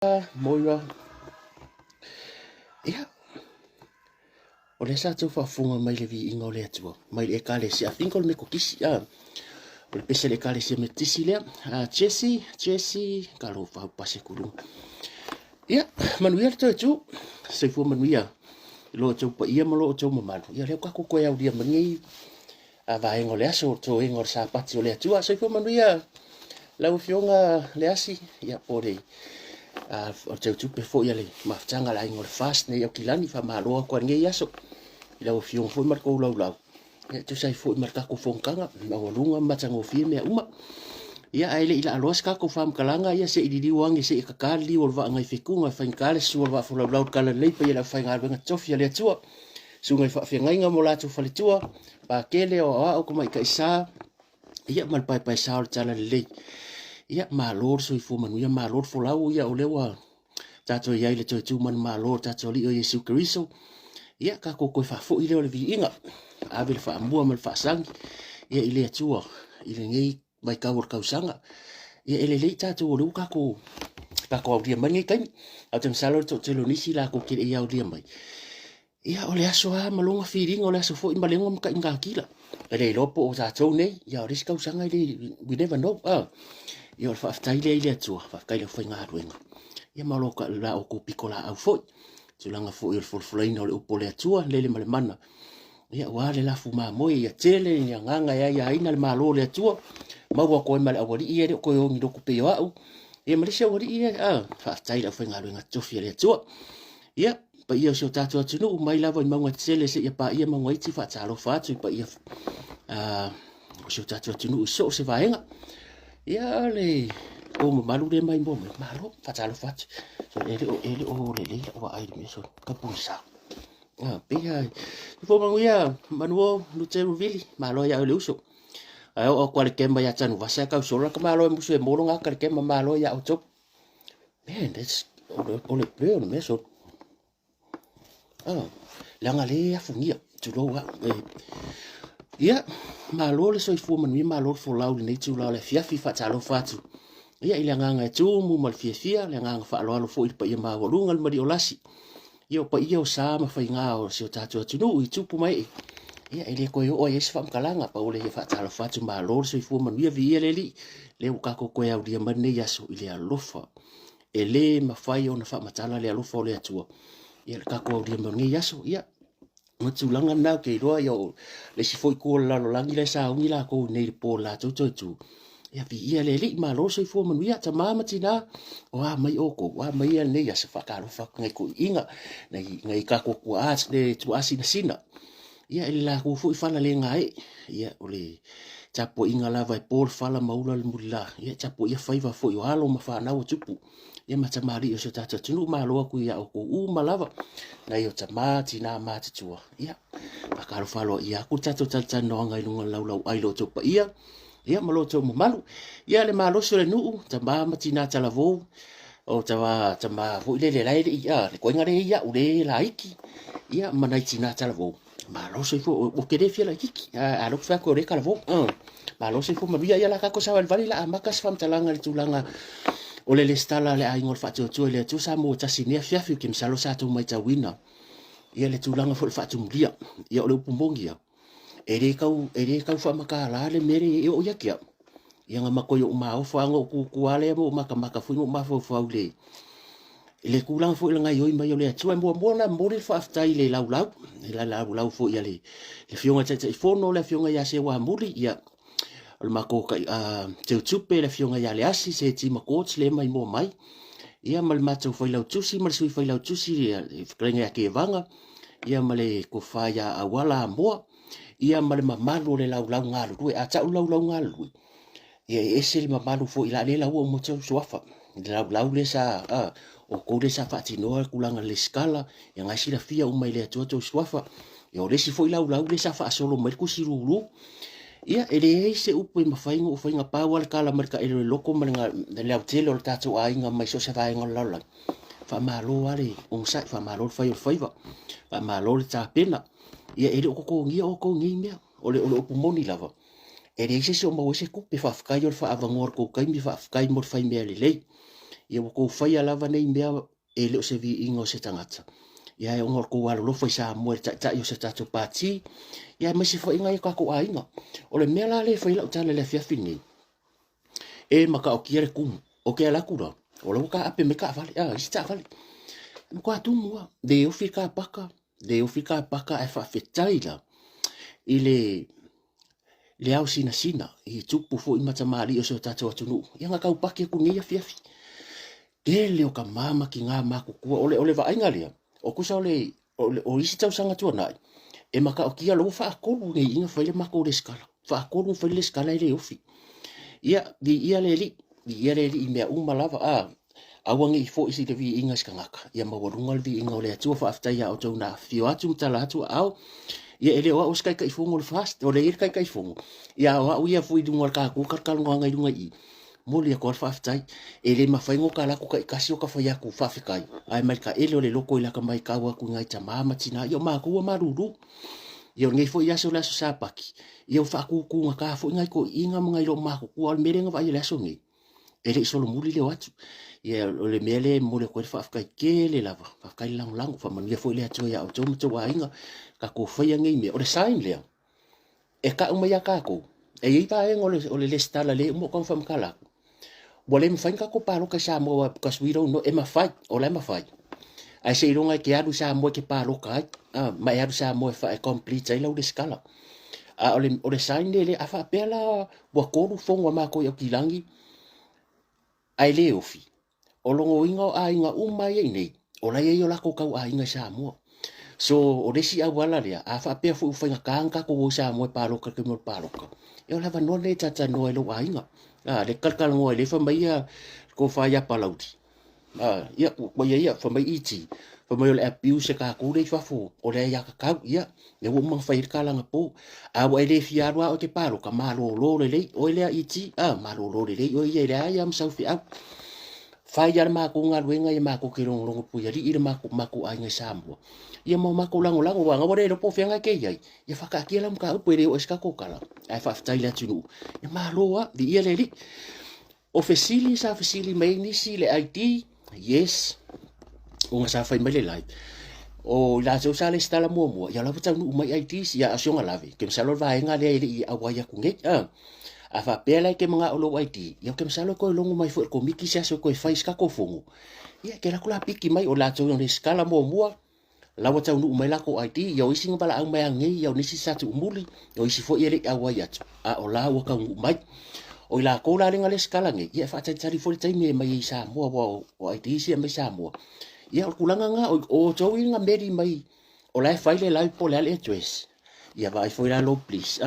Moira. Ia, o le sa tau whaafunga mai le vi inga o le atua. Mai le ekale si a finko me ko kisi. O le pese le ekale si a me tisi lea. Jesse, kalo whau pase kurunga. Ia, manuia le tau tu. Seifua manuia. Lo tau pa ia malo o tau mamanu. Ia leo kako koe au lia mangi. A vaenga o le aso, tau inga o le sa pati o le atua. Seifua manuia. Lau fionga le asi. Ia, pore. O tau tupe fo ia le maftanga la ingo le fast ne au kilani fa maloa kwa nge yaso ila o fiong fo marko lau e tu sai fo marka ko fonkanga ma lunga matango fi me uma ia ai le ila alos ka ko fam kalanga ia se ididi wangi se kakali o va ngai fikunga fa ngale su va fo lau kala le pa ia fa ngal benga tofia le tua su ngai fa ngai nga mo la tu fa le tua pa kele o ko mai ka isa ia mal pai sa o tala le ia malor so ifo manu ia malor fo lau ia o lewa tato ia ile tu man malor tato li o Yesu Kristo ia ka ko fa fo ile o le viinga ave le fa ambua mal fa sang ia ile atua ile ngai mai ka wor kausanga ia ele le tato o lu ka ko au dia mani kai au tem salo to telo nisi la ko ke ia o dia mai ia o le aso a malonga firing o le aso fo i malengo ka inga kila ele lopo o tato nei ia o ris kausanga ile we never know ia fa aftaile ile atua fa kaile fa nga ruenga ia maloka la o ko pikola au foi tulanga fo il fulfulaina o le upole atua lele male mana ia wale la fu ma moi ia tele ia nganga ia ina le malo le atua maua ko male awali ia ko yo ngi doku pe au ia malisia wali ia fa aftaile fa nga ruenga tofia le atua ia pa ia so tatu tunu mai lava ma ngat tele se ia pa ia ma ngai ti fa talo fa tu pa ia so tatu tunu so se vaenga ia le o malu le mai mo malo fatalo fat so ele o le o ai me so kapusa pe ai fo manguia manuo lu telu vili malo ya le uso ai o kwale kemba ya tanu vasa ka so la ka malo mu se mo nga ka kemba malo ya o top man that's o le pleo me so la ngale ya fungia tu lo wa ia malo le so fu manu malo fo lau le tu la le fiafi fatalo fatu ia ile nganga tu mu mal fia le nganga fa lo fo i pa ia ma volunga le mari olasi ia pa ia o sa ma fa inga o se tatu tu no i tu pu mai ia ile ko yo o yes fa kalanga pa ole fa talo fatu malo so fu manu ia vi ele li le ka ko ko ya dia mane ya so ile alofa ele ma fa yo na fa matala le alofa le atua ia ka ko dia mane ya so ia matulanga na ke roa yo le si foi ko la lo langi le sa ungi la ko nei po la tu ia vi ia le li ma lo so fo manu ia ta mama tina wa mai oko wa mai nei ya se fa ka ro fa ngai ko inga ngai ka ko as le tu asina sina ia ele la ko foi fala le ngai ia ole tapo inga la vai por fala maula le mula ia tapo ia faiva foi o halo ma fa na o tupu ia mata mari o se tata tunu ma lo ku ia o ko u malava na yo tamati na mati tua ia pakaro falo ia ku tato tata no ngai lunga lau ai lo topa ia malo to mo malu ia le malo so le nu tamba mati na talavo o tamba vo le lai ia le ko ngare ia u le laiki ia manai tina talavo malo so fo o ke de fia la kiki a lo fa ko re kalavo malo so fo ma ia la ka ko sa vali la makas fam talanga le tulanga o le stala le ai ngol fatu tu le tu sa mo tasi ne fiafi kim salo sa tu mai tawina ia le tulanga fo fatu mlia ia o le pumbongia ere kau fa makala le mere o ya kia ia nga makoyo ma o fa ngo ku ale mo maka fu ma fo fa le le kulang fo le ngai oi mai le tu mo na mo le fa afta ile lau fo ia le fionga tete fo no le fionga ya se wa muri ia o mako ka te tupe le fionga ya le asi se ti mako le mai mo mai ia mal mato foi lau tusi mal sui foi lau tusi krenga ke vanga ia male ko fa ya awala mo ia male mamalu le lau ngalu tu a ta lau ngalu ia ese le mamalu fo ila le lau mo tso sofa lau le sa o ko le sa fati no kulanga le skala ia ngasi la fia o mai le to sofa ia o le si fo lau le sa fa solo mai ku sirulu ia ele se upo ma fainga o fainga power kala marka ele loko manga le hotel o tatu ainga mai so se vai ngol la fa malo ale on sa fa malo fa fa malo le ta pena ia ele ko ngi me ole o moni lava ele se o mo se ku pe fa kai o fa avangor ko kai mi fa kai mo fa me le ia ko fai lava nei mea e le o se vi ingo se tangata ia e ngor ko walo lo fai sa mo ta yo se tatu pati ia me se fo inga ka ko ainga o le mea la le fai la tala le fia fini e maka o kiere kum o ke ala kura o lo ka ape me ka vale sta vale ko atu mo de o fika paka e fa fetaila ile le au sina i tupu fo i mata mali o se tatu atunu ia nga ka upake ku ngia fiafi ele o ka mama ki ngā mako kua ole va ainga lea o kusa ole o isi tau sanga tua nai e maka o kia lo fa akolu ngai inga faile mako le skala fa akolu faile skala ile ofi ia ia le li i mea umalava awangi i fo isi te vi inga skangaka ia mawarunga le vi inga ole atua fa aftai o tau na fio atu tala atu au ia ele o skai kai fongo le fast ole ir kai fongo ia wa uia fui dunga ka ku karkalunga ngai dunga i moli ko fa aftai ele mafaingo kala ku kai kasio ka fa yaku fa fikai ai mai ka ele ole loko ila ka mai ka wa ku ngai tama tina yo ma ku maruru yo ngai fo ia so la so sapaki yo fa ku ka fo ngai ko inga ngai lo ma ku al merenga va ile so ngai ele solo muli le watu ia ole mele mole ko fa fikai kele lava fa fikai lang fa man ia fo ile atu ya o tomo to wa inga ka ko fa ngai me ole sain le e ka umaya ka ko e ipa en ole le stala le mo kon fam kala Bole me fainga ko paro ka sa mo because we don't know e ma fai o le ma fai ai se ronga ke adu sa mo ke paro ka ma adu sa mo fa complete ai lo de skala ole sign le afa pela bo ko fonga ma ko yo kilangi ai le ofi o longo inga inga umai nei o la yo la ko ka inga sa mo so o desi a wala le afa pe fu fainga kanka ko sa mo paro ka ke mo paro ka yo la va no le tata no lo inga le kalkal ngoi le fa mai ko fa ya palauti ia ko ia fa mai iti fa mai le abuse ka ku le fa fu o le ya ka ia le wo mang fa ir kala ngapo a wa le fiarwa o te paro ka malo lo le o le iti malo lo le o ia le ai am sau fi a fa ya ma ko nga wenga ia ma ko ki rong rong pu ya ri ma ko ai nga sambo ia mo ma ko lango wa nga le po fi nga ke ia ia fa ka ki lam ka po le o ska ko kala ai fa fa tai la tunu ia ma lo wa di ia le li o fesili mai ni si le ID yes o nga sa fai mai le live o la so sa le stala mo ya la puta no mai ID si ya asionga lave ke msalo va nga le i awaya ku nge a fa pela ke mga olo ID ya ke msalo ko longo mai fo ko miki sa so ko fai ska ko fongo ya ke la kula piki mai o la so le skala mo la wata no mai la ko ID ya o ising bala ang mai ngi ya ni si sa tu muli o isi fo ile awaya o la wa ka mai o la ko la le skala nge ia fa tari fo tai me mai sa mo o ID si me sa mo ia ku langa nga o to inga meri mai o la fa le po le address ia vai foi la lo please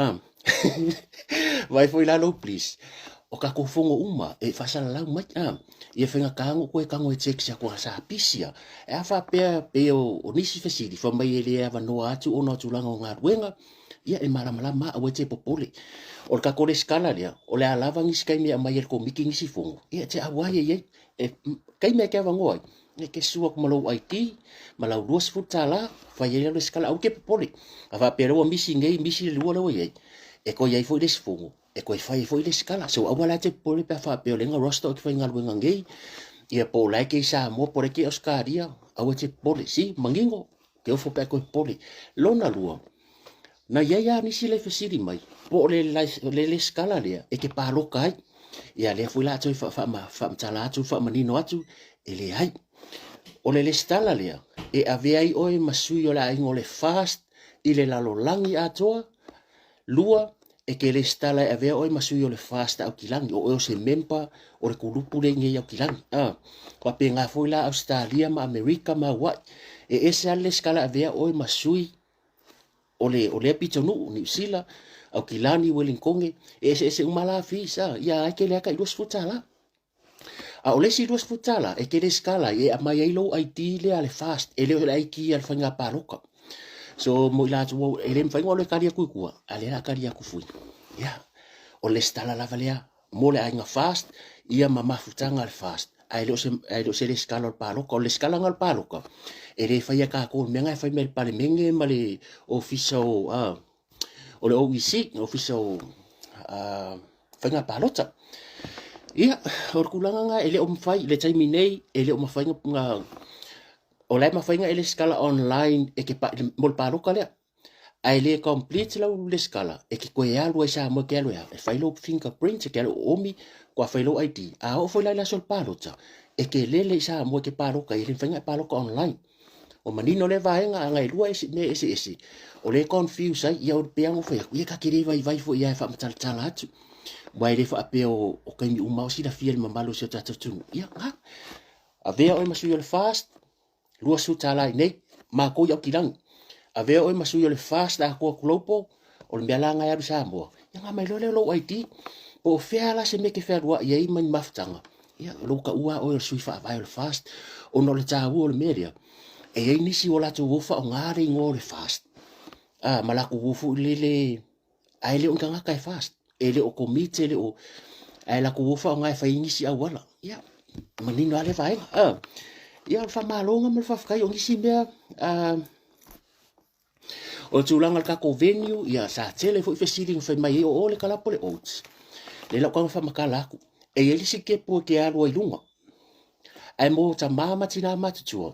vai foi la lo please o ka ko fongo uma e fa sala la mai ia fenga kango ko e kango e check sa ko sa pisia e fa pe o nisi fesili fa mai ele ava no atu o no tu langa nga wenga ia e mala ma o te popole o ka ko le skala dia o le alava ngi skai mi mai ko miki ngi si fongo ia te awaye ye e kai me ka vangoi ne ke suak malo IT malo dos futala fa ye le skala o ke popole ava pero o misi ngai misi le lo ye e ko ye foi des fongo e ko foi des skala so awala te pole pa fa pe le nga rosto ke fa ngal wenga ngai ia po la ke sa mo por ke oskaria o te pole si mangingo ke o fo pe ko pole lona lua na ia ni si le fesiri mai po le skala le e ke palo kai ia le foi la toi fa tala tu fa manino atu ele ai o le stala le e ave ai oi masui o la ingo le fast ile la lo langi atoa lua e ke le stala ave oi masui o le fast au kilangi o se mempa o le kulupu le nge au kilangi pa pe nga foi la Australia ma America ma wa e ese le skala ave oi masui o le pitonu ni sila au kilani Wellingkonge ese umala fisa ia ke le ka dos futala o le si dos futala e ke le skala e mai lo IT le ale fast e le IT al fanga paroka so mo la tu e le fanga le karia ku ale la karia ku fui ia o le stala la valea mo le ainga fast ia mama futanga al fast ai lo se le skala al paroka o le skala al paroka e le fai ka ko menga fai mel pale menge male official o le OEC official fanga palota ia or kulanga nga ele o mfai le taimi nei ele o mafainga nga o lai mafainga ele skala online e ke pa mol palo kale ai le complete la le skala e ke ko ya lu sa mo ke lu ya e failo fingerprint ke lu omi ko failo ID a o foi la sol palo ta e ke le sa mo ke palo ka ele fainga palo ka online o manino le vaenga ngai lua esi ne esi o le confuse ai ia o peango foi ia ka kiri vai fo ia fa matal tala atu mai le fa pe o kai mi uma o si la fiel mamalo se tata tu ia nga a vea o masu yo le fast lua su tala nei ma ko ia kilang a vea o masu yo le fast a ko klopo o le melanga ya sa mo ia nga mai lo IT o fela se me ke fa lua ia i man maftanga ia lo ka ua o su fa vai le fast o no le tawu o le media e ai nisi o lato wofa o ngare ngore fast malaku wofu lele ai le unga kai fast ele o komite le o ai la ku wofa o ngai fa inisi a wala ya manino ale vai ya fa malonga me fa kai o ngisi mea o tulanga ka ko venue ya sa tele fo fe sitting fa mai o le kala pole oats le la kwa fa makala ku e ele si ke po ke alo ilunga ai mo ta mama tina matutua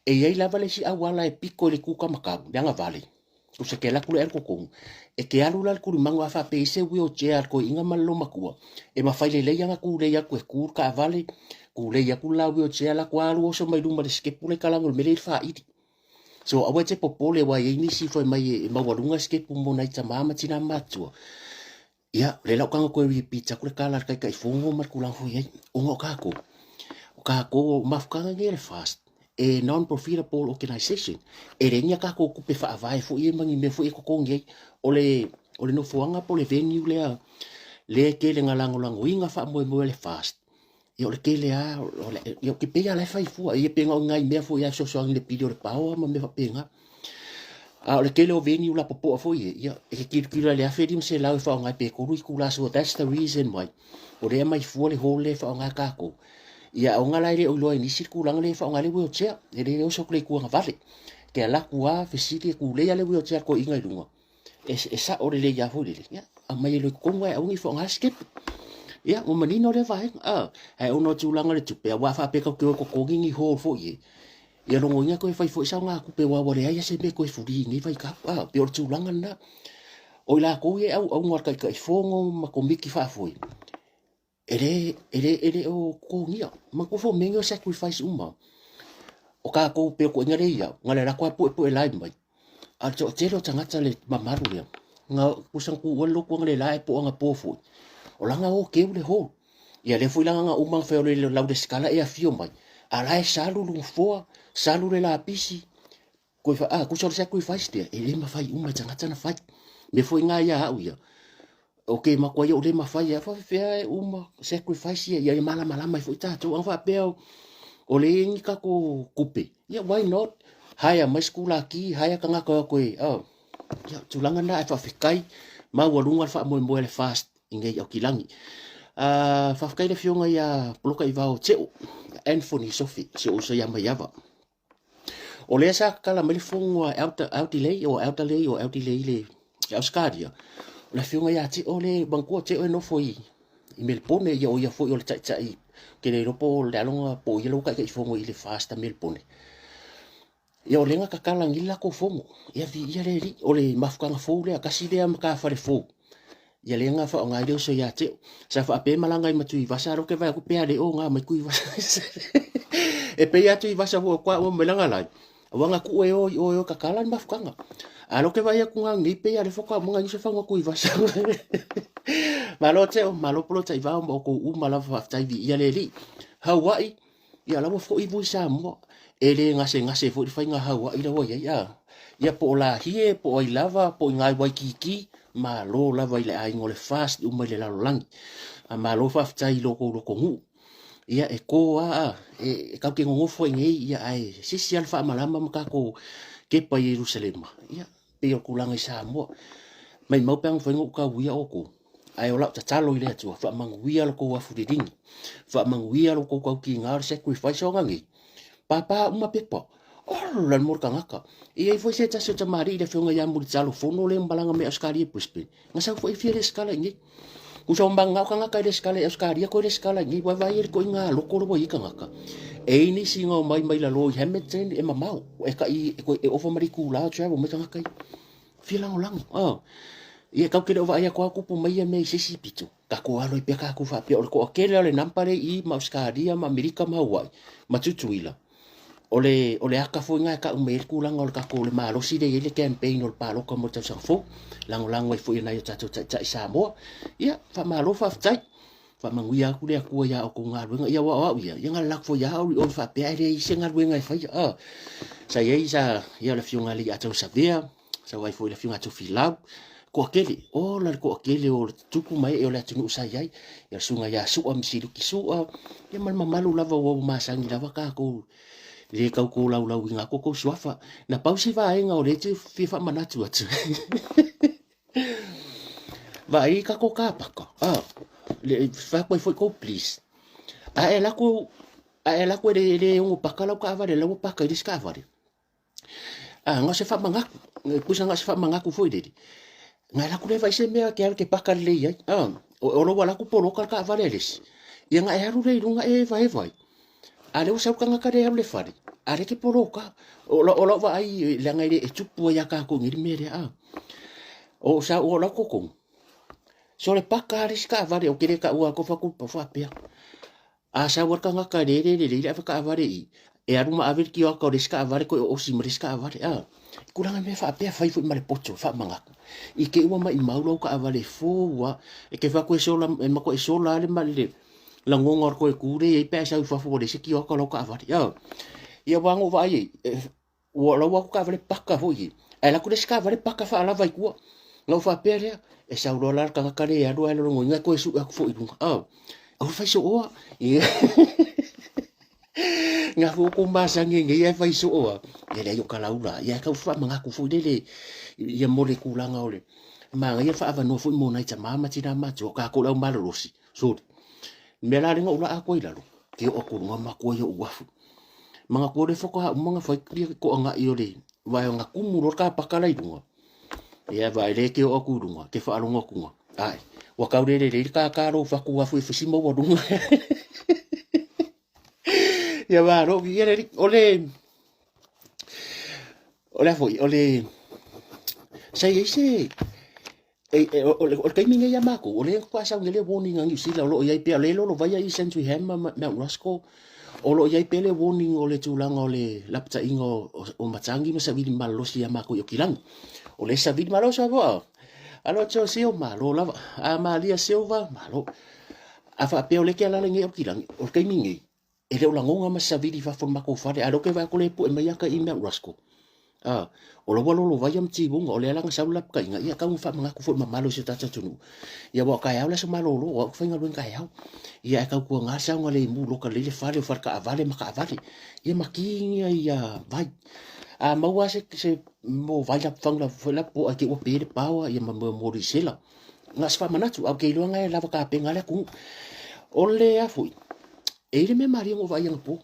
e ei lava le si awala e piko le kuka makabu danga vale o se kela kule erko kong e ke alu la kulu mango afa pe se wi o chair ko inga malo makua e ma faile le yanga kule ya ku kur ka vale kule ya kula wi o chair la kwa alu so mai duma le skepule kala ngol mele fa iti so awe te popole wa ye ni si foi mai e ma walunga skepu mo na ta mama tina matua ya le la kanga ko wi pizza kule kala kai kai fongo mar kula fo ye o ngo ka ko ka ko mafkanga ngere fast e non-profitable organization e renia ka ko kupe fa vai fo i mangi me fo e ko konge ole no fuanga po le venue le ke le ngalango lango inga fa mo le fast e ole ke le a yo ke pe ya le fai fu e pe ngai me fo ya so so le video le pao ma me fa penga a ole ke le venue la popo fo ia e ke ki le afedi se la fa ngai pe ko ru ku la so that's the reason why ore mai fu le hole fa ngai ka ko ia o ngala ile o loa ni sirkulang le fa ngale wo che e le o so kle ku nga vale ke ala kuwa fesiti ku le ya le wo che ko inga lunga e sa o le ya ho le ya a mai le ko nga o ni fa nga skip ya o manino le vai ai o no tulang le tupe wa fa pe ko ko ngi ho fo ye ia lo ngonya ko fa fo sa nga ku pe wa wa le ya se be ko fu ri ngi vai ka pe o tulang na o la ko ye au ngor ka fo ngo ma ko miki fa fo ele o ko ngia ma ko fo mengo sacrifice uma o ka ko pe ko ngare ia ngale la ko po e lai mai a to telo tanga tale mamaru ia nga kusang ku walo ko ngale lai po nga po fo o langa o ke le ho ia le foi langa uma fe le la de skala e a fio mai a lai salu lu fo salu le la pisi ko fa ko so sacrifice dia ele ma fai uma tanga tana fai me foi nga ia au ia okay ma ko yo le ma fa ya fa fe uma sacrifice ya mala mai foi ta to fa pe o le ni ka ko kupe ya why not haya ma skula ki haya ka nga ko ya tulanga na fa fikai ma walunga fa mo le fast inge o kilangi fa fikai le fionga ya bloka i vao teu Anthony Sophie se o se ya ma yava o le sa kala me le fonga out delay o le ya skadia la fiunga ya ti ole banko te o no foi i melpone ya foi o le tai ke le ropo le alonga po i lo ka ke fongo i le fasta melpone ya o lenga ka kala ngila ko fongo ya vi ya le ri o le mafkanga fo le ka si le am ka fa le fo ya lenga fa nga le so ya te sa fa pe malanga i matu i vasa ro ke va ku pe ale o nga mai ku i vasa e pe ya tu i vasa ho kwa o melanga lai wanga ku o ka kala mafkanga alo ke vai ku ngi pe ya le foka mo ngi se fa ku i vasa malo te o malo polo tai va mo ko u mala fa tai vi ya le li Hawaii ya la mo fo i bu sa mo ele ngase fo i fa nga Hawaii la wo ya po la hie po i lava po ngai wai kiki malo lava ile ai ngole fast u mai le la lang a malo fa tai loko ngu ia e ko e ka ke ngo fo ngi ya ai si alfa malama ka ko ke pa Jerusalem ia pe o kulanga sa mo mai mau pang fo ngo ka wia o ko ai ola ta talo ile tu fa manguia lo ko wa fu ding fa manguia lo ko ki ngar sacrifice o ngi papa uma pepa lan mor kangaka e foi se tsa tsa mari le fonga ya mul tsalo fono le mbalanga me askari puspe nga sa foi fiere skala ngi Kusa umbanga ka ngaka ile skala eskaria ko ile skala ngi wa vai ko inga loko lo i ka ngaka. E ni singa mai mai la lo Hamilton e mamau e ka i ko e ofo mari ku la travel me ka ngaka. Fila lang. Ia kau kere ova ia ko aku pu mai me sisi pitu. Ka ko alo i peka ku fa pe o ko kele ole nampare i ma skaria ma Amerika ma wai. Ma tutuila. Ole aka fo nga ka umer ku lang ol ka ko le malo si de ile campaign ol palo ko mo ta sa fo. Lang wai fo ina yo tatu ta sa mo. Ia fa malo fa tai. Fa manguia ku le ku ya o ko nga ru ia wa ia. Ia nga lak fo ya o fa pe ai i se nga ru nga fa ia. Sa ia ia le fiunga li ato sa via. Sa wai fo le fiunga to filau. Ko akele la ko akele o tuku mai e o le tunu sa yai ya sunga ya su am silu ki su ya mal mamalu lava o masangi lava ka ko le ka ko lau inga ko swafa na pausi va inga o le te fifa manatu atu va i ka ko ka paka le fa ko please a ela ko le un pakala ka va le lo paka discovery nga se fa mangaku pusa nga se fa mangaku foi de nga la ku le vai se mea ke paka le ai o lo wala ku polo ka valeles ia nga e haru le lunga e vai ale o sa ka nga ka le fari ale ke polo ka o lo va ai le nga e tupu ya ka ko ngiri mere o sa o la ko ko so le paka le ska vale o kire ka ua ko fa ku fa pe a sa wa ka nga ka le ka vale e aruma aver ki o ka le ska vale ko o si mriska vale kuranga me fa pe fa fu male pocho fa manga I ke ua mai maulo ka avale fo wa e ke fa ko sola e mako e sola le male la ngonga ko e kure e pe sa fa fo de siki o ka lo ka avale ia wango vai o lo wa ka avale paka fo i e la ku de ska avale paka fa la vai ku lo fa pe e sa lo la ka ka le ado lo ngonga ko e su fo i o fa so o nga fu ko masangi nge e fai so o le yo kala ula ya ka fa manga ku fu dele ya mole ku langa ole ma nga fa ava no fu mo nai tama ma tina ma jo ka ko la malorosi so me la ringa ula a ko ila lo ke o ku ngama ko yo wafu manga ko le foko ha manga fa kri ko nga i ole va nga ku mu ro ka pakala i dunga ya va le ke o ku dunga ke fa alonga ku ai wa ka le ka ro fa ku wafu fu simo wa dunga ya va ro viene ole foi ole sai ese ole kai minga ya mako ole ko sa ngele warning ang isi lo ya pe le lo vai ai sentu hema ma rasco olo ya pe le warning ole tulang ole lapta ingo o matangi ma sa vidi malo si ya mako yo kilang ole sa vidi malo sa bo alo cho sio malo la a malia silva malo afa pe ole ke la nge o kilang ole kai minga ele o langonga ma sa vidi fa forma ko fare alo ke va ko le pu e mai ka email rasco o lo lo vai am ti bunga o le langa sa lap ka inga ia ka fa manga ku fo ma malo se tata tunu ia wa ka ya la sa malo lo o fa ngalwen ka ya ia ka ku nga sa ngale mu lo ka le fare fa ka avale ma ka avale ia makinga ia vai a ma wa se mo vai la fang la la po a ke o pe pawa ia ma mo ri sela nga sa manatu a ke lo nga la ka pe ngale ku o le a fu ele me mari ngo vai ang po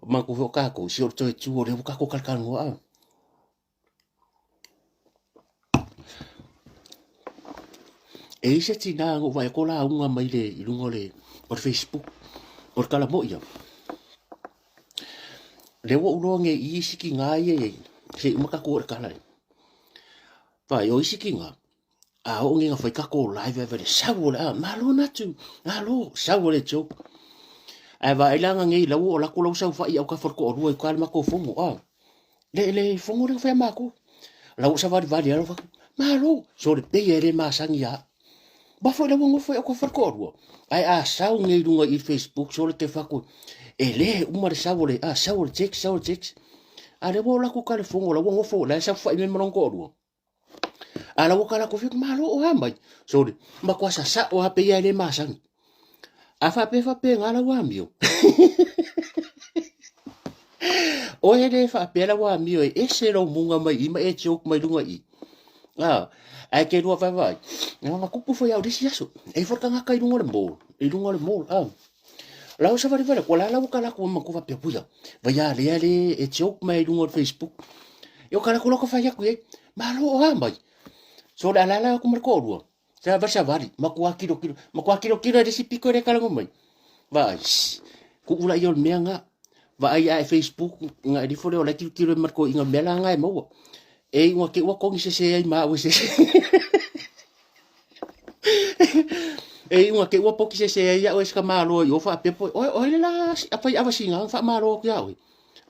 ma ku ka ko si o to tu o le ka ko kalkan ngo e se tina ngo vai ko la unga mai le i lungo le por Facebook por kala mo ia le wo ulo nge i siki nga ye se ma ka ko kala pa yo siki nga o nge nga fai ka ko live every sa wo la malo na tu alo sa wo le cho ai va ilanga nge la wo la ko lo sa fa i o ka for ko ru e ka ma ko fongo le fongo le fa ma ko la wo sa va va dia malo so le pe ele ma sangia ba fo le wo fo ko for ko ru ai sa nge lunga i Facebook so le te fa ko ele uma sa wo le sa wo check ale wo la ko ka le fongo la wo fo la sa fa i me mon ko ru ala wo kala ko fi malo o hamba so ma ko sa o hape ya le masan afa pe fa pe ngala wa mio o ele fa pe la wa mio e se ro munga mai i ma e chok mai lunga i ai ke ro fa vai nga ku pu fo ya disi aso e for ka kai lunga le mol la o sa va rivela ko la kala ko ma ko fa pe puya va ya le e chok mai lunga Facebook yo kala ko fa ya ku malo o hamba so la ko mar ko ru sa versa vali makua kilo de si pico de kalango mai vai ku ula yo meanga vai ai Facebook nga di fole ola kilo marko inga mela nga mo e nga ke wa kong se ai ma we se e nga ke wa poki se ya o ska malo yo fa pe o la apa apa singa fa malo ya we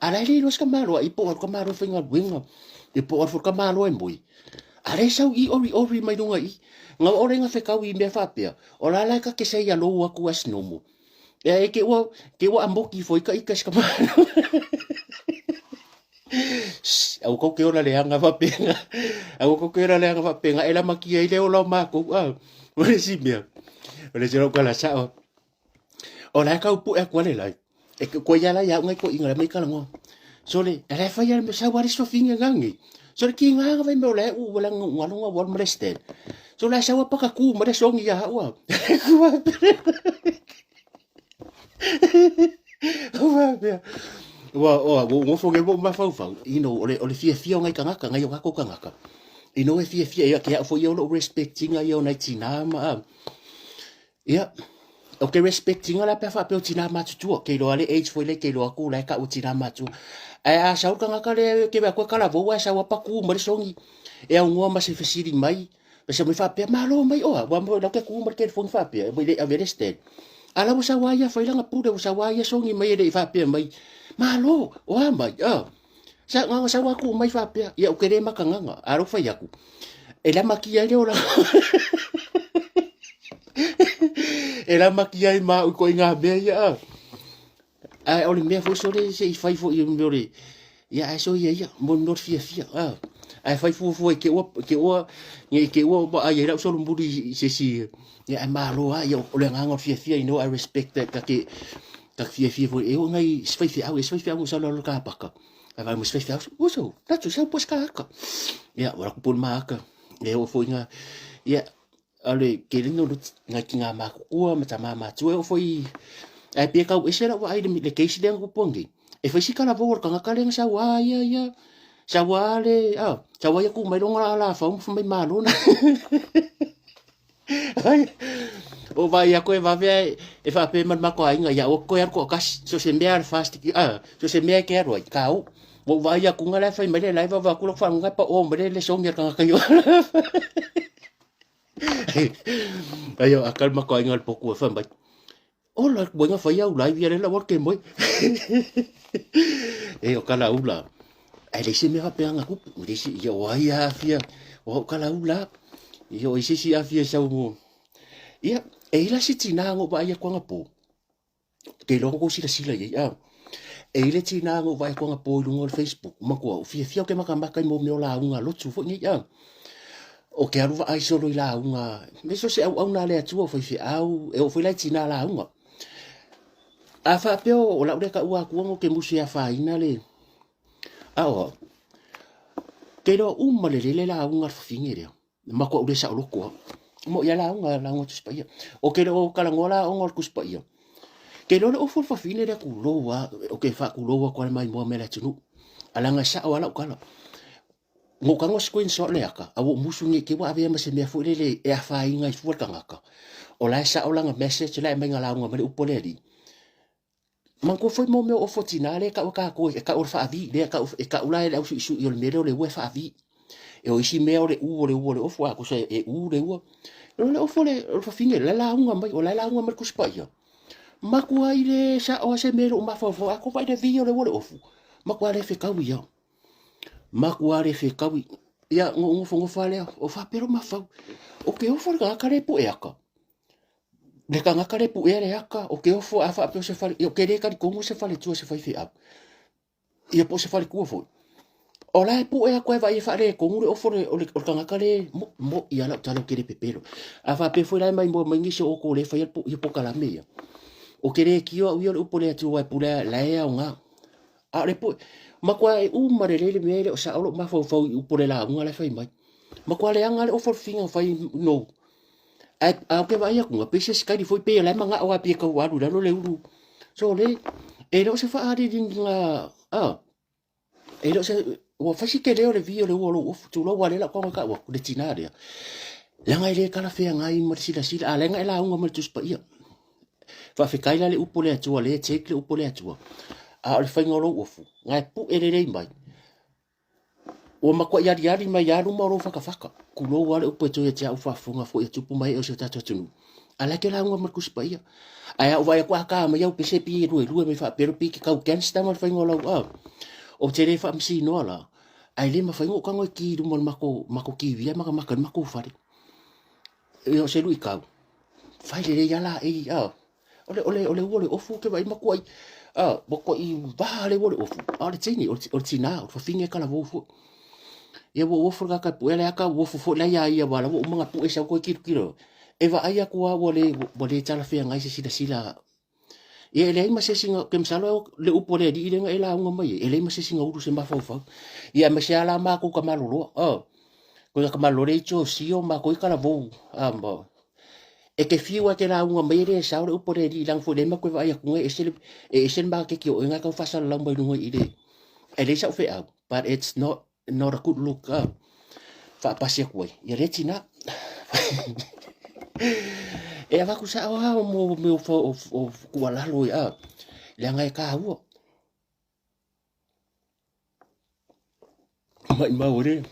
ala le lo ska malo i po ka malo finga winga i po for ka malo en boy ale sau i ori mai dunga i nga ore nga fe kawi me fa pe o la la ka ke se ya lo wa ku as nomo e ke wa amboki foi ka ikas ka malo au ko ke ora le anga va penga au ko ke ora le anga va penga ela makia ile o lo ma ko o le si mia o le jero kala sa o la ka pu e kwale lai e ko ya la ya ngai ko inga me kala ngo so le ele fa ya me sa wari so finga ngangi so le ki nga va me le u wala ngalo ngo wal mreste so la sa wa pa ka ku ma de so ngi ya wa wa mo fo ge bo ma fa ole fia ngai kanga ngai ka ko kanga ino e fia ya ke fo yo respecting ya na tina ma ya okay respecting la pa fa pe tina ma tu ke lo ale age fo le ke lo ku la ka tina ma tu a sa kanga ka le ke ba ko kala vo wa sa wa pa ku mo songi e a ngo ma se fesiri mai pe se me fa pe malo mai o wa mo la ke ku mo ke fo fa pe mo le a vereste ala mo sa wa ya fa ila nga pu de sa wa ya songi mai de fa pe mai malo o mai sa nga sa wa ku mai fa pe ya o kere makanga aro fa ya ku ela makia le ora ela makia ma ko inga be ya ai o le me fo so le se fai fo i me le ya so ya mo no fia ai fai fo ke o ni ke o ba ai ra so lo mburi se si ya malo ya o le nga fia you know I respect that ke tak fia fo e o ngai fai fia o so lo ka paka ai vai mo fai fia o so na tu sa pos ka ya ora ko pun ma ka e o fo nga ya ale ke ringo nga ki nga ma ku ma tama ma tu o foi ai pe ka o sera wa ai le ke si den ko pongi e foi si kala vo ka nga kale sa wa ya sa wa le sa wa ya ku mai longa la fa mai malo na o vai a koe va ve e fa pe man ma ko ai nga ya o ko ya ko kas so se me ar fast so se me ke ro ka o o vai a ku nga la fa mai le va ku lo fa nga pa o me le so ngia ka ka yo ayo akal ma ko ai nga po ku fa mai o la bo nga fa ya u lai viere la por que moi e o kala ula ai le se me va pe nga ku le si yo ai a fia o kala ula yo isi si afia sa mo ia e la si tina ngo ba ia kwanga po ke lo ko si la sila ia e le tina ngo ba kwanga po lu ngol Facebook ma ko fia ke maka mo me la unga lo tu fo ni ia o ke aru ai solo la unga me so se au na le tu fo fi au e o fo la tina la unga a fa pe o la de ka ua ku ngo ke musi a fa ina le ao ke lo umma le la unga fingere ma ko ule sa lo ko mo ya la ngo tu spia o ke lo kala ngola o ngol ku spia ke lo o fo fine de ku lo wa o ke fa ku lo wa ko mai mo me la tunu ala nga sa wala kala ngo ka ngo screenshot le aka a wo musu ni ke wa ave ma se me fo le e a fa inga i fu ka ngaka o la sa o la nga message la me nga la ngo me u pole di man ko foi mo me o fotinale ka o ka o fa vi le ka e ka ula le o su yo le le we fa vi e o isi mea o le o fua ko se e le ua le o fole o fa finge la unga mai o la unga mai ku spaia maku ai le sa o se mero ma fo ko vai de vi o le ofu maku ale fe kawi ya maku ale fe kawi ya ngo fo fa le o fa pero ma fa o ke o fo ga kare po e aka le ka nga kare po e le aka o ke o fo a fa pe se fa o ke le ka ko se fa le tu se fa fi ap ia po se fa le ku fo ola e pu e a koe vai e whaare ko ngure ofore o kanga kare mo i ala talo kere pepero. A wha pe fwera mai mo ngisi o ko le whai i po kala mea. O kere ki o ui o upo le atu wai pule la e au ngā. A le pu, makua e umare lele mele o sa alo mafau fau i upo le la unga le whai mai. Makua le anga le ofore finga whai no. A ke vai a kunga pese skari foi pe le manga o a pe ka waru lalo le uru. So le, e lo se whaare ringa, e lo se wa fasi ke leo le vi o le uolo o tu lo wale la kwa ka wa le tinaria Langa ile kala fea ngai mo sila sila a lenga ela unga mo tus pa ia. Fa fe kaila le upo le atua le take le upo le atua. A le fa ngolo ofu. Ngai pu ele le mai. O makwa yari yari mai yaru mo ro faka faka. Kulo wale upo to ya tia ufa funga fo ya tupu mai o se tatu tunu. Ala ke la unga mo kus pa ia. Aya o vai kwa ka ma yau pese pi ru me fa pero pi ki ka gangsta mo fa ngolo a. O te le fa msi no ala. Ai le ma fa ngo ka ngo ki ru mo mako ki via mako fa. Yo se lui kau. Fai le yala e ole ofu ke vai makoi. Boko I va le ole ofu. Ale tini o tina o finge kala ofu. Ye wo ofu ka puele aka ofu fo la ya wala wo manga pu esa ko kilo. E va aya ko wole tala fe ngai se sila. Ye le ma se singa kem salo le upole di ile ngai la nga mai. Ele ma se singa uru se ma fa. Ye ma se ala ma ko ka malolo. Ko ka malore cho sio ma ko kala vo. E ke fiwa ke la unga mai re sa o upore di lang fo le ma ko va ya ko e sel ma ke ki o nga ka fa sa lang mai lungo ile. E le sa fe au. But it's not a good look. Fa pasia ko. Ye le tina. E ava ku sa o mo fo o ku ala lo ya. Le nga ka ho. Ma ore.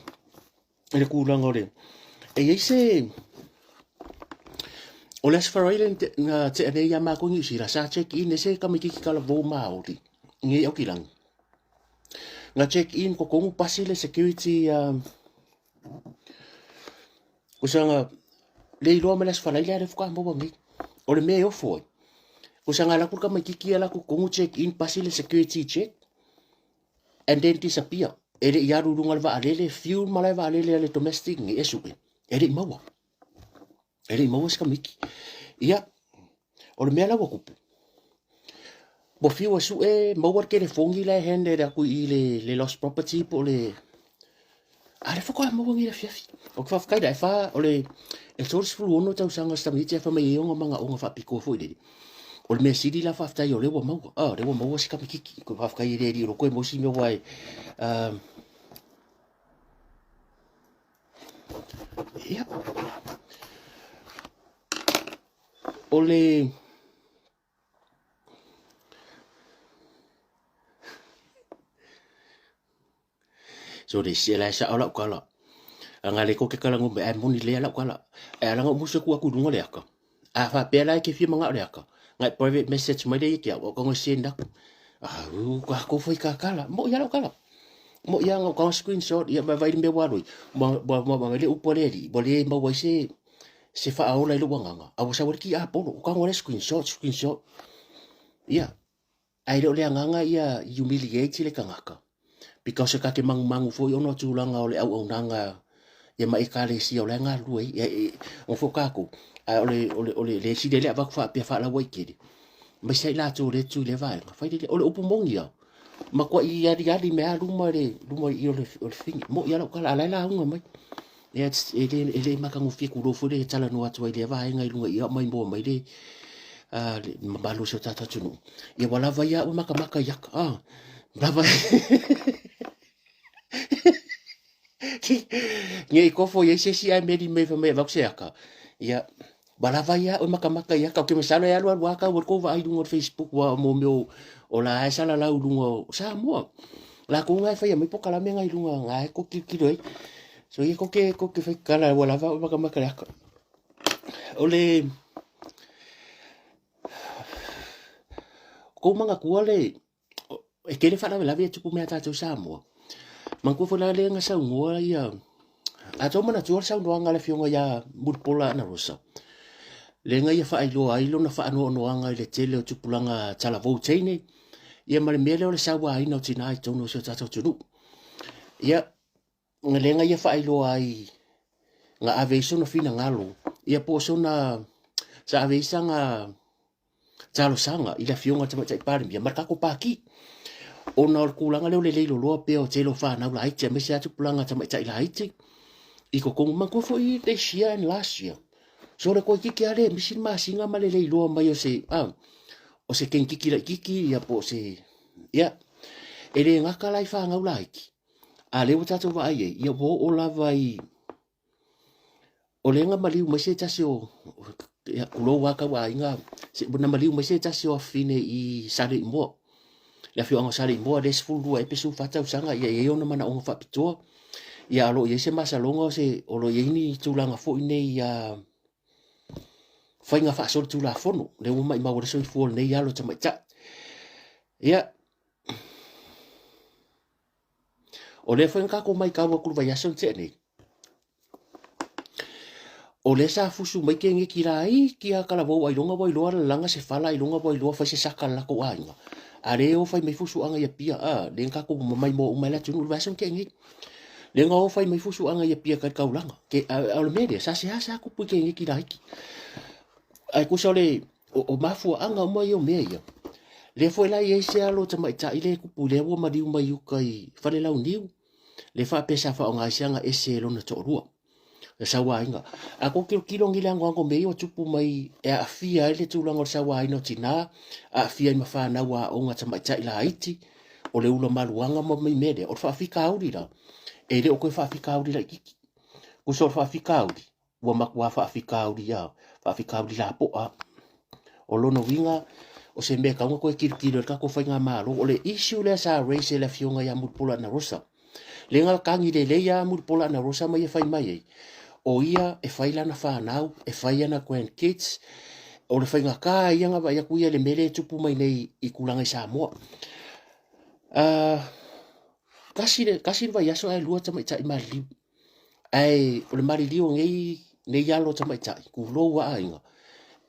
E ku lang ore. E ese o les faraile na te ane ya ma ko ngi sira sa check in se ka mi ki kala vo maori. Ngi o kilang. Nga check in ko kongu pasile security kusanga le lo me les faraile re fuka mo bangi. O le me o foi. Kusanga la ku ka mi ki ala ku kongu check in pasile security check and then disappear. Ele ya ru rungal va alele fuel mala va alele le domestic ngi esuke. Ele mawa. Ele mawa ska miki. Ia, o le mea lawa kupu. Bo fiwa su mawar ke le fongi la hende da ku I le lost property po le... Ale foko e mawangi la fiafi. O kwa whakai da e wha, o le... E tōris fulu ono tau sanga stamiti e wha mai eonga manga onga wha piko fo I le. O le mea siri la whaftai o lewa maua. Lewa maua si kamikiki. Ko whafkai e rei ro koe mosi mea wai. Ia. O le... So de se la sa ala kala. Anga le ko ke kala ngombe ai moni le ala kala. E ala ngo muso ku aku dungo le aka. A fa pe la ke fi manga le aka. Ngai private message mai le ke o ko senda. Ko foi ka kala. Mo ya la kala. Mo ya ngo ko screenshot ya ba vai me walo. Mo le upole ri. Bo le mo wa se fa aola le wanga. A sa ki a polo. Ka ngo le screenshot. Ya. Ai le nganga ia humiliate le kangaka. Because ka ke mangu fo ono tulanga ole au nanga ye mai kale si ole nga lui e o fo ka ko ole le si le ava fa pe fa la wai kidi mai sai la tu le vai fa ole upu mongia ma ko I ya me luma I ole fing mo ya la kala la unga mai ele makangu fi ku ro fo le tala no atu le vai nga lunga ia mai mo mai le mabalu so tata tunu ye wala vai ya maka yak Brava. Nge ko fo ye se si ai meri me fa me va se aka. Ya balava ya o maka ya ka ke me sala ya lo ka wo ko va ai dungo Facebook wa mo meu o la ai sala la dungo sa mo. La ko ngai fa ya me po kala me ngai dungo ngai ko ki doi. So ye ko ke fa kala wala va o maka ya ka. Ole ko manga ku ole e ke le fa la via tupu me ata tu sa mo. Mangko fo la le nga sa ngoa ia. A to mana tu sa ngoa le fionga ya murpola na rosa. Le nga ia fa ai lo na fa no anga le tele o tupulanga tala vo tene. Ia male mele o le sa wa ina tina I tono so tata tunu. Ia le nga ia fa ai nga ave so no fina ngalo. Ia po so na sa ave sanga talo sanga ila fionga tama tai pare ia marka ko paki. Ona o kulanga leo le leilo loa pe o telo fa na la ite me se atu kulanga tama tai la ite I ko kong manko fo I this year and last year so le ko kiki ale misin ma singa ma le leilo mai o se ken kiki ya po se ya ele ngaka lai fa ngau laiki a le wata to va ai ia bo o la vai o lenga maliu mai se tasi o ya kulo waka wa inga se bona maliu mai se tasi o fine I sale mo la fi anga sale mo des fulu e pesu fata usanga ya ye ona mana onga fa pitoa ya lo ye se masalonga se o lo ye ni tulanga fo ine ya fainga fa sol tula fono le uma I mawre so fo ne ya lo tama cha ya o le fainga ko mai ka wa kurva ya son tene o le sa fusu mai ke ngi kirai ki a kala vo ai longa vo loa langa se fala ai longa vo loa fa se saka la ko anga are o fai mai fusu anga ya pia a le ka ko mai mo mai la tunu va son ke ngi le nga o fai mai fusu anga ya pia ka kaulanga ke a le mede sa se sa ko pu ke ngi kirai ki ai ko sole o mafu anga mo yo me ya le foi la ye se alo tama ta ile ku pu le wo madi mai yu kai fa le la uniu le fa pesa fa nga sianga ese lo na to rua sa wainga ako kilo ngila ngo me o tupu mai e afia ele tulanga sa waino tina afia ma fa na wa onga tama cha ila Haiti o le ula maluanga mo mai mede o fa fika audi la e le o ko fa fika audi la kiki ko so fa fika audi wa makwa fa fika audi ya fa fika audi la po a o lono winga o se me ka ngo ko kilo ka ko fa nga malo o le issue le sa race le fionga ya mutpola na rosa le nga kangi le ya mutpola na rosa mai fa mai o ia e faila na whanau, e whaia na grandkids, o le whainga ka ia nga wa ia kuia le mele tupu mai nei I kulanga I Samoa. Kasi wa yaso ai lua tama itai mali. Ai, o le mali liu ngei nei yalo tama itai, ku lo wa ainga.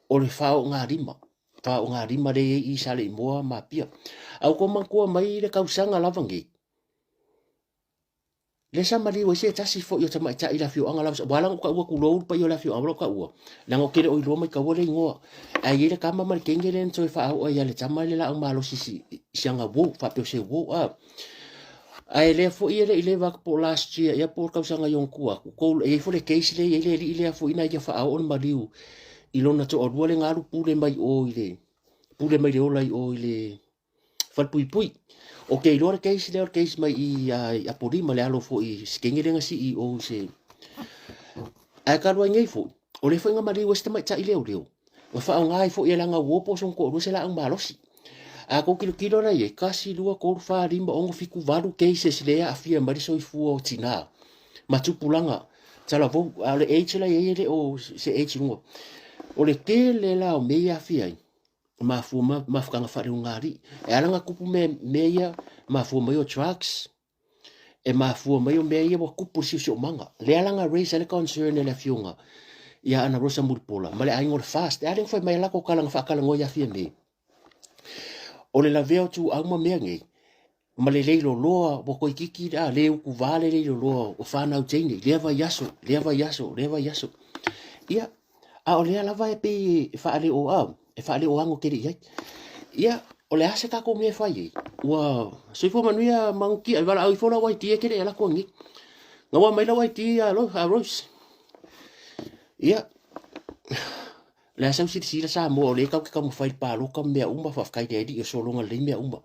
O le whao ngā rima. Whao ngā rima le I sale I moa ma pia. Au ko mangkua mai le kausanga lavangi. Le sa mali o se tasi fo yo tama cha ila fio anga la wala ko wa ku lo pa yo la fio anga ka wa la ngo kere o lo mai ka wo le ngo ai ile ka mama le kenge len so fa o ya le tama le la ma lo sisi sianga wo fa pe se wo a ai le fo ile va po last year ya por ka sanga yon ku ko e fo le case le ile fo ina ya fa o mali u ilo na to o le ngaru pule mai o ile pule mai le o lai o ile fa pui pui okay, lor case mai I pori ma le alo fo I skenge lenga CEO se. Ai ka ro ngai fo. O le fo nga mari westa mai cha ile o leo. Wa fa ngai fo ia langa wo po son ko ro se la ang malosi. A ko kilo na ye kasi lua ko fa rimba ongo fiku varu cases le a fia mari so fu o tina. Ma tu pulanga. Tala vo ale h la ye le o se h ngo. O le ke le la o me ya fia ma fukanga whare ngari. E alanga kupu meia ma fua mai o trucks. E ma fua mai o meia wa kupu si o manga. Le alanga raise ale concern e le fionga. Ia ana rosa muripola. Ma le aingo le fast. E alanga fai mai lako kalanga whakala ngoia fia me. O le la veo tu auma mea nge. Ma le leilo loa wa koi kiki a leo ku vale leilo loa o whanau teine. Lewa yaso. Ia. A o lea lava e pe whaale o au. E whaale o ango kere iai. Ia, o le ase kako me whai ei. Ua, soifo manuia manguki, ai wala au I fola wai tia kere e lako ngi. Ngawa maila wai tia a Rose. Ia, le asau sila sa mo o le kau ke kamu whai palo kam mea umba whafkai te edi o solonga le mea umba.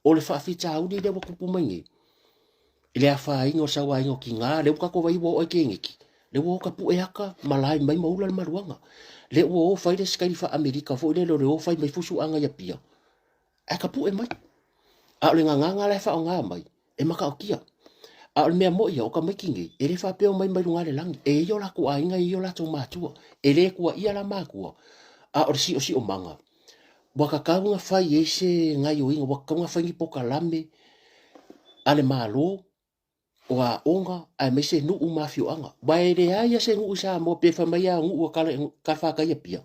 O le whawhita audi le wakupu mangi. Le a wha ingo sawa ingo ki ngā, le ukako wai wo oi ke ngiki. Le wo ka pu e haka, malai mai maula le maruanga. Le wo o fai le skai fa Amerika fo le lo le o fai mai fusu anga ya pia. E ka pu e mai. A le nganga le fa o ngā mai. E maka o kia. A le mea mo ia o ka makingi. E le fa peo mai mai lunga le langi. E io la ku a inga io la tau mātua. E le kua ia la mākua. A o si o manga. Waka kaunga fai e se ngai o inga. Waka kaunga fai ngi poka lame. A le mālo. O a onga ai me se nuu mafio anga. Wae re ai se nuu sa mo pe fa mai a nuu ka fa ka ia pia.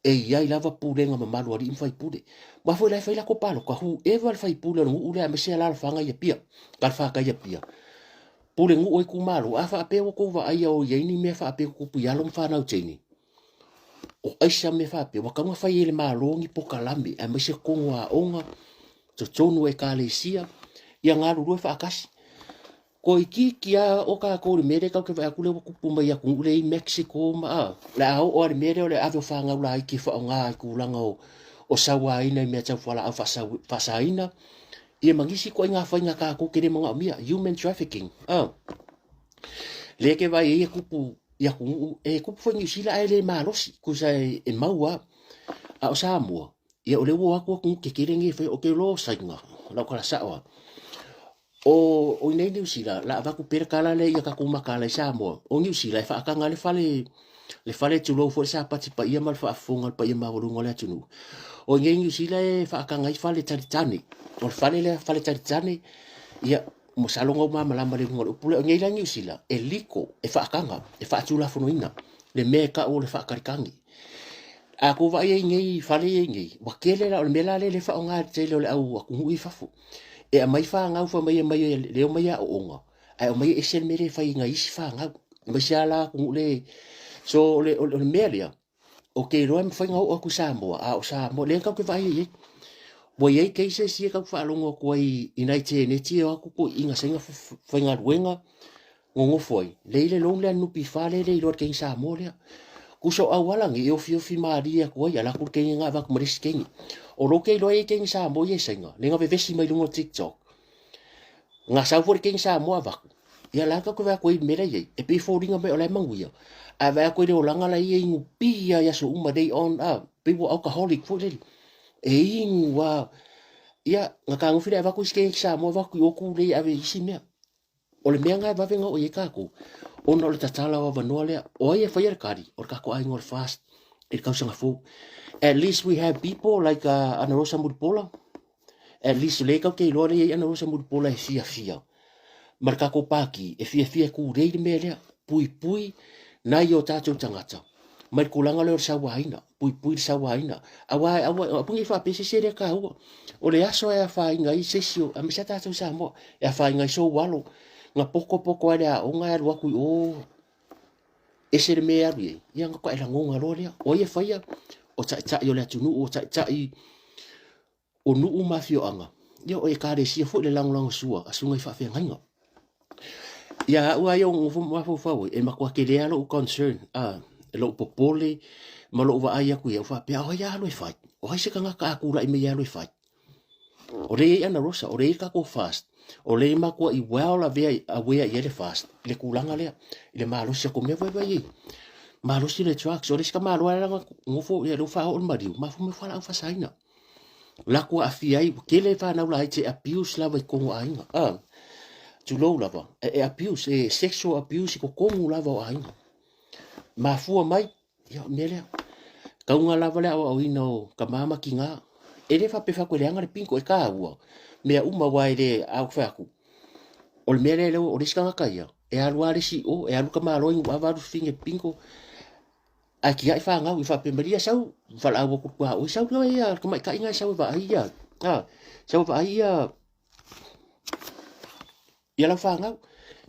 E ia lava pulenga ma malu ari fai pule. Wa foi la fai la ko palo ka hu ever fai pule nuu le me se la fa nga ia pia. Ka fa ka ia pia. Pule nuu e ku malu a fa pe ko va ai o ye ni me fa pe ku pu ya lo fa na uteni. O aisha me fa pe wa ka nga fai le malu ngi poka lambi a me se ko wa onga. To tonu e ka le sia. Ia ngaru ro fa akasi. Ko iki kia o ka ko le mere ka ke va ku le ku pumba ya ku le Mexico ma la o le mere o le ave fanga la iki fa nga ku langa o sawa ina me tsa fala fa sa ina e mangisi ko nga fa nga ka ko ke manga mia human trafficking le ke va e ku pu ia ku ku foi New Zealand ai le malosi ku sai e maua a o Samoa ia o le wo aku ku ke kirengi foi o ke lo sainga la kala sawa o nei New Zealand la va ku per kala le ia ka ku makala Samoa o New Zealand fa ka ngale fale tu lo fo sa pati pa ia mal fa fonga pa ia ma volunga le tunu o nei New Zealand fa ka ngai fale tani o fale tani ia mo salongo ma malama le ngol pule ngai la New Zealand e liko e fa kanga e fa tula fonoina le meka o le fa karikangi a ko va ngai fale ngai wa kele la o mela le fa nga tele le au ku hui fafu e a mai fa nga fa mai le mai a onga ai o mai e sel mere fa ngai si fa nga mai sala ku le so le melia o ke roem fa nga o ku Samoa a o Samoa le ka ke vai ye bo ye ke se si ka fa longo ko i inaite ne ti o ku inga senga fa nga wenga ngongo foi le long le no pi fa le lo ke Samoa le ku so awala ngi o fi maria ko ya la ku ke nga va ku mris ke o lo ke lo e ke Samoa ye senga le nga ve vesi mai longo TikTok nga sa for ke Samoa va ya la ka ko va ko i mera ye e pe fo ringa me o le manguia a va ko le o langa la ye ngu pi ya so uma dei on people alcoholic fo le e wa ia nga ka ngufile va ku ske Samoa va ku o ku le ave simia o le mea ngai va venga o ye ka ku ona le tatala wa vanua le o ye fa yer kari o ka ko ai ngol fast e ka sanga fu at least we have people like ana rosa mudpola at least le ka ke lo le ana rosa mudpola e fia marka ko paki e fia ku reid me le pui na yo tatou tangata mai kulanga le sa waina pui sa waina awa pungi fa pese se le ka o le aso e fa inga i sesio a misa tatou sa mo e fa inga so walo nga poko ale a o nga wa ku o e se me ari ia nga ko e langonga lo le o ye fa ia o ta yo le tunu o ta i o nu mafio anga yo o e ka re si fo le lang sua asunga fa fe nganga ya ua yo ngo fa e makwa ke le alo concern lo popole ma lo va ai ku ya fa pe o ya lo fa o se ka nga ka ku ra i me ya lo fa o le ana rosa o le ka ko fast o le makwa i well a we ye le fast le kulanga le malo se ko me va ye malo si le trucks o le ska malo ala ngo fo ya lo fa o mariu ma fo me fa la fa saina la ko afia i ke le fa na la te abuse la va ko ainga tu lo lava e abuse sexual abuse ko kongu lava o ainga ma fua mai ya mele ka unga lava le o ino ka mama kinga e le fa pe fa ko le anga le pinko e ka ua me uma wai le au fa ku o le mele le o riska ka ia e alu ale si o e alu ka malo i wa va finge pinko a ki ai fa nga u fa pe maria sau fa la wo ku o sau lo ia ka mai ka inga sau va ia sau va ia ia la fa nga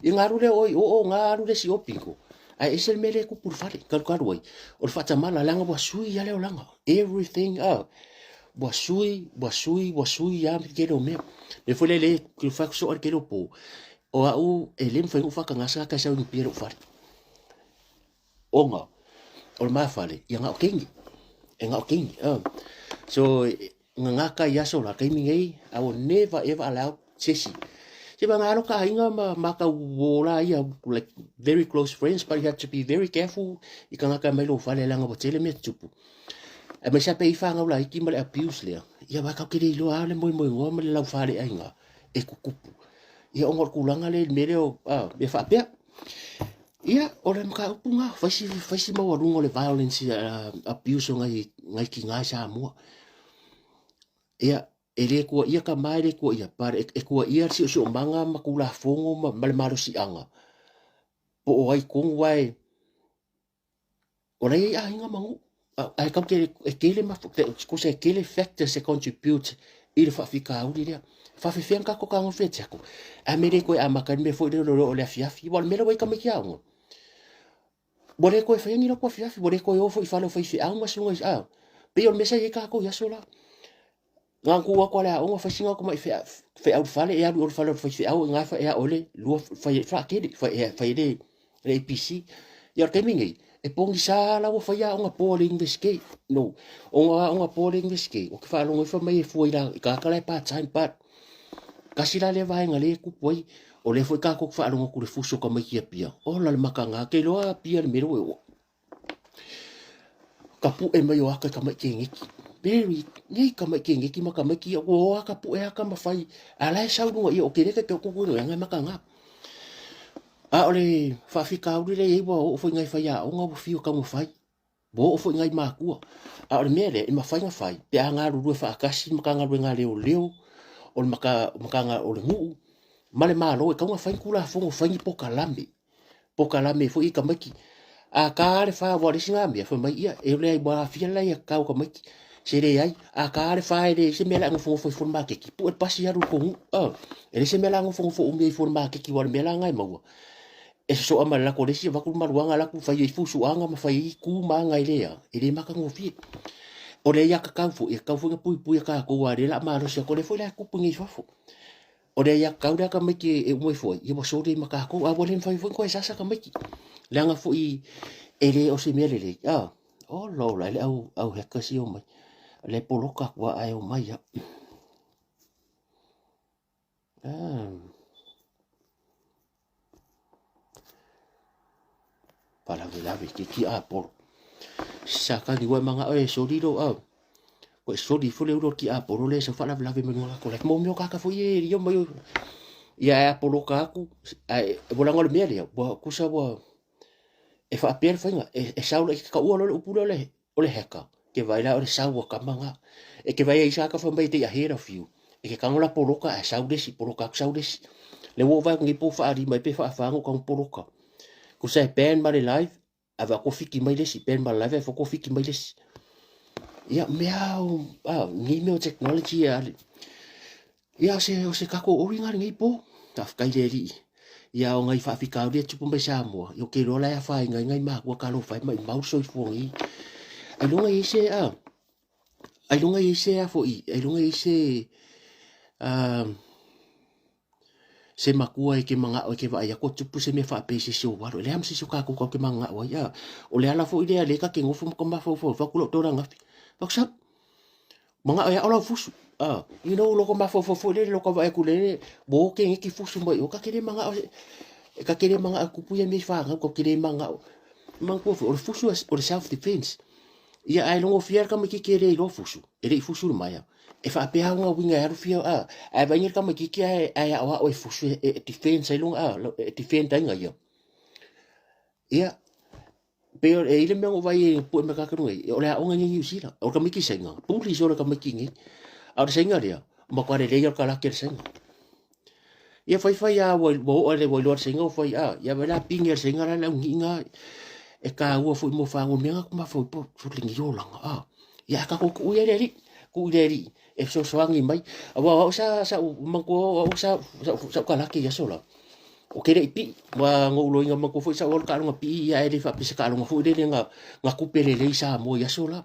i ngaru le o ngaru le si o pinko a esel mele ku por fare ka wai o fa ta mala langa wa sui ya le langa everything wa sui ya ke lo me le fole le ku fa so ar ke lo po o au elem fa fa ka ngasa ka sa un piero fare onga o ma fale ia nga kengi so nga ka ya so la kai mingai I will never ever allow sesi se ba ngalo ka inga ma ka wola ia like very close friends but you have to be very careful I ka nga mai lo fale langa bo tele me tupu e me sa pe fa nga la ki mal abuse le ia ba ka kiri lo ale moi ngo me la fale ainga e kukupu ia ongor kulanga le mere o be fa pe ia o le maka upunga faisi mawarunga le violence abuse ngai ki ngai sa mua ia ele ko ia ka mai le ko ia pare e ko ia si o manga makula fongo ma le maro si anga po o ai kong wai o le ia inga mangu ai kam ke le ma ko se ke le factor se contribute il fa fika uri le fa fe fianka ko ka ngo fe tsako a mere ko a makan me fo lo le fiafi wal mele wai ka me kia ngo bore ko fe ngi lo ko fiafi bore ko yo fo I fa lo fe a ngo sunga pe o mesa ye ka ko ya sola nga ku wa kwala o fa singa ko mai fe au fale ya lu fale fe au nga fa ya ole lu fa ke fa le APC ya ke mingi e pongi sa la wo fa ya nga polling investigate no o nga polling investigate o ka fa lo fa mai fu ira ka ka le pa time pat kasi la le vai nga le ku poi o le foi ka ko fa lo ku le fuso ka mai pia o la makanga ke lo pia le mero o ka pu e mai o aka ka mai ke ngiki very nei ka mai ke ngiki ma ka mai ki o aka pu e aka ma fai ala sa lu o ke le ke ko ku no nga makanga a ole fa fika u le e bo o foi ngai fai a o nga fio ka mo fai bo o foi ngai ma ku a ole mele e ma fai nga fai pe anga ru fa kasi makanga ru nga leo o makanga o le ngu male malo e kaunga fai kula fongo fai po kalame fo i ka maki a ka le fa wa le singa me fo mai ia e le ba fia la ia ka ka maki se le ai a ka le fa le se mela ngo fo fo ma ke ki pu e pasi aru ko e se mela ngo fo me fo ma ke ki wa mela ngai ma e so ama la ko le si va ku maruanga la ku fai e fu su anga ma fai ku ma ngai le e le maka ngo fi o le ia ka fo e ka fo pu ka ko wa le la ma lo se ko le fo la ku pu ngi fo o le ia kauda ka miki e moi foi i mo sori maka ko a volen fai foi ko esa ka miki langa foi ele o se mele le o lo la le au heka si o mai le poloka kwa ai o mai ya para vela ki a por saka di wa manga e sori do ko sori fo le ro ki a por le se fa la vela me ngola ko le mo mio ka foi e yo mai ia poloka aku ai bolang ole mele bo ku sa bo e fa per fainga e saula ka u ole upula ole heka ke vai la ole saua ka manga e ke vai isa ka fa mai te ahera fiu e ke kangola poloka e saude si poloka saude si le wo vai ngi po fa ari mai pe fa ngo ka poloka ku sa pen mare live ava ko fiki mai le si pen mare live fa ko fiki mai le si ia meau ngi me technology ia se ka ko o ringa ngi po ta kai le ri ia o ngai fa fika o le tupu mai sa mo yo ke rola ya fa ngai ma ko ka lo fa mai mau so fo ngi ai longa i se a fo ai longa i se se makua e ke manga o ke va ya ko tupu se me fa pe se so wa le am se so ka ko ke manga o ya o le ala fo ile le ka ke ngofu ko ma fo fa ku lo to ranga fa sa manga ya ola fusu you know lo ko ma fo le lo ko va ku le bo ke ngi fusu mo o ka ke manga e ka kere manga ku pu ya me fa ko kere manga man ko o fusu o self defense ia ai longo fier ka me ki kere lo fusu e le fusu mai e fa pe nga winga ya fio ai va ka me ki ai o fusu e defense ai longa defend nga ia ia pero e ile me ngo vai pu me ka kru e o le o nga ni sila o ka me ki senga puli so ka me ki ngi a senga dia ma ko le yo ka la ke senga ia fai a wo le wo lo senga fai ia vela pinga senga la nginga e ka wo fo mo fa ngo menga kuma fo po so lingi yo langa ia ka ko ku le ri e so angi mai wa sa man ko sa ka la ke ya so la o ke re pi wa ngo lo inga man ko fo sa o ka nga pi ia e le fa pi sa ka nga fo le nga ku pele le sa mo ya so la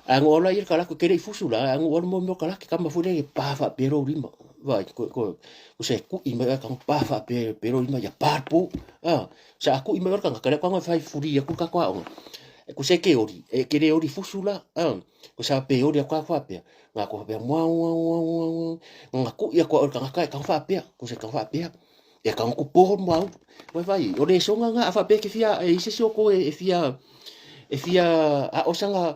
ngo la ir ka la ko ke re fusu la ngo mo ka la ke ka ma fo le pa fa pero rima vai ko se ku i mai ka pa fa pero i mai ya parpo sa ku i mai ka ka ka fai furi ku ka kwa ku se ke ori e ke re ori fusula ku sa pe ori ka fa pe nga ko pe mo nga ku ya ko ka fa pe ku se ka fa pe e ka ku po mo vai o le so nga fa pe ke fia e se so ko e fia a osanga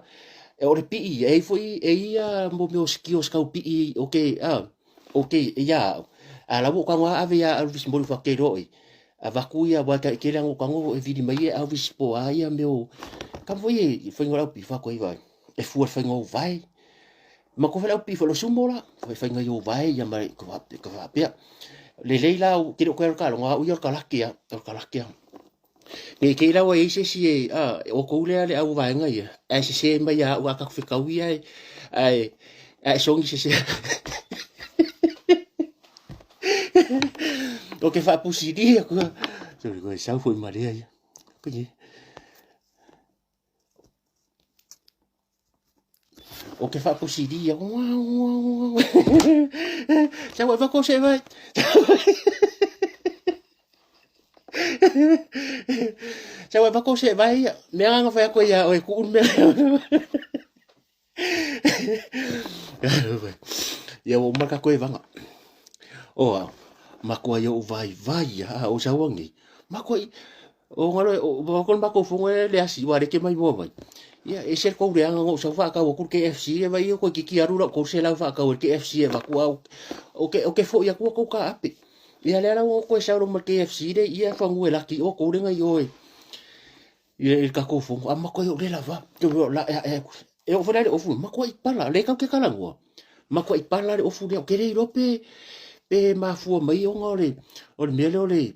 e ore pi e foi e ia mo me skios ka pi okay ya ala wo ka wa ave ya alvis mo fa ke roi ava ku ya wa ka ke lango ka ngo e vidi mai alvis po ai meu ka foi foi ngora pi fa ko i vai e fu fa ngo vai ma ko fa pi fa lo sumola fa ngo yo vai ya mai ko va pe le leila ki ro ka lo nga u yo ka lakia ni ke la wa ise si o ko le ale au vai nga ia e se mai ya wa ka fika wi ai songi se o ke fa pusidi ko so ko sa foi maria ia ko ni o ke fa pusidi ia sa wa ko se vai sa wa ko se vai me nga fa ko ia o ku me ia o marka ko e vanga o makua yo vai o sa wangi makua o ngalo o kon bako fungo le asi wa ke mai bo vai ia e ser ko le ngo sa fa ka o ku KFC e vai ko ki arura ko se la fa ka o KFC e va ku o ke fo ia ko ka ape ia le la ko sa ro ma KFC de ia fa ngwe la ki o ko le ngai o ia ka ko fungo a makua yo le la va la e o fa le o fu makua I pala le ka ke kala ngo makua I pala le o fu le o ke le rope pe mafua mai o ngore o mele o le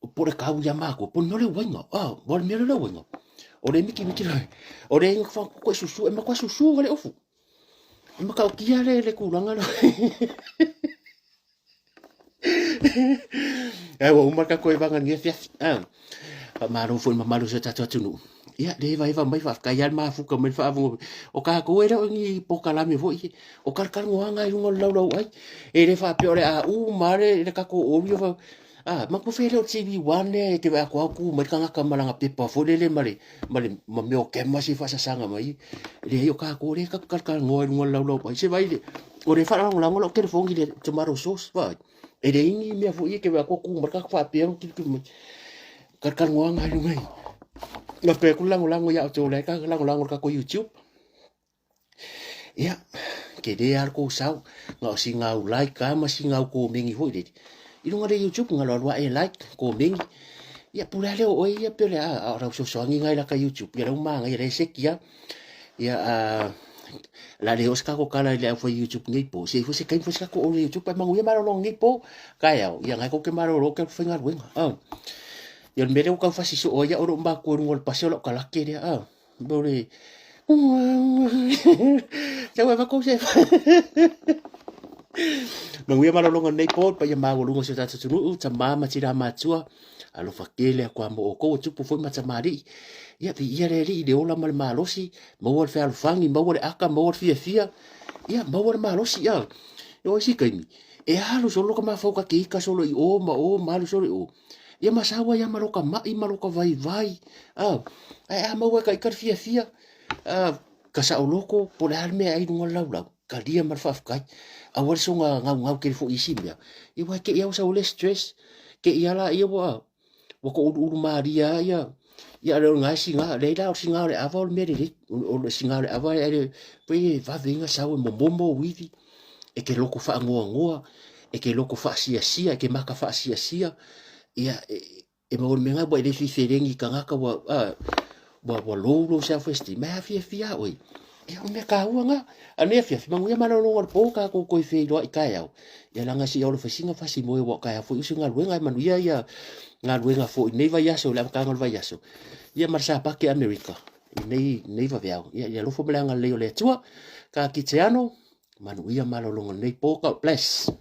o pore kau ya mako po no le wenga o le mele le wenga o le miki o le inga fa ko susu e mako susu le ofu e maka o kia le kulanga no e o maka ko e vanga nge fia pa maro fo ma maro se tatu tunu ia le vai mai fa ka ya ma fu ka me fa o ka ko era ngi po kala me vo o kar ngoanga I lungo lau ai e le fa pe ore a mare le ka ko o yo ma ko fere o TV1 le ke ba ko ku ma ka ka malanga pe pa fo le mare ma me o ke ma si fa sa sanga mai le yo ka ko le ka ngo lau ai se vai le o le fa la ngo ke fo ngi le tomato sauce va e le ingi me fo ke ba ko ku ma ka fa pe ki ka ngoanga lu mai la pe ku lango ya to le ka lango ka ko YouTube ia ke de ar ko sau nga singa u like ka ma singa ko mingi ho le ilunga de YouTube nga lo e like ko mingi ia pula le o ia pele a ra so ngai la ka YouTube ia uma ngai re sekia ia la le oska ko kala le fo YouTube ngai po se fo se kai fo ko o YouTube pa mangu ia maro long ngai po ka ia ngai ko ke maro ro ke finga wenga ia me le ko fa si so o ia o ro ba ko ngol paselo kala ke dia bole Jangan apa kau sih? Manguia malolonga nei po pa ia magolunga se tatu tunu tama matira matua alo fakele kwa mo ko tupu foi matamari ia pi ia le ri de ola mal malosi mo wor fe alfangi mo wor aka mo wor fia ia mo wor malosi ia yo si kaimi e halu solo ka mafoka ki ka solo I o malu solo o ia masawa ia maloka mai maloka vai ai mo ka ikar fia ka sa oloko po le halme ai dunga lau ka dia mar fafkai a war so ngau ke fo isi mea I wa ke ia sa ole stress ke ia la ia wa ko uru maria ia le nga singa le la singa le avol me le o singa le avol ele pe va venga sa o mombo wifi e ke loko fa ngoa e ke loko fa sia ke maka fa sia ia e mo menga bo le fi ferengi kanga ka wa lo self esteem ma fia oi e o me ka uanga ane fia mangu ia mana no po ka ko fe lo I ka ia ia langa si o le fasinga fasi mo wa ka fo usu nga luenga manu ia nga luenga fo nei vai aso la ka ngal vai aso ia marsa pa ke America nei va vea ia lo fo blanga le tua ka kitiano manu ia malo longa nei po ka bless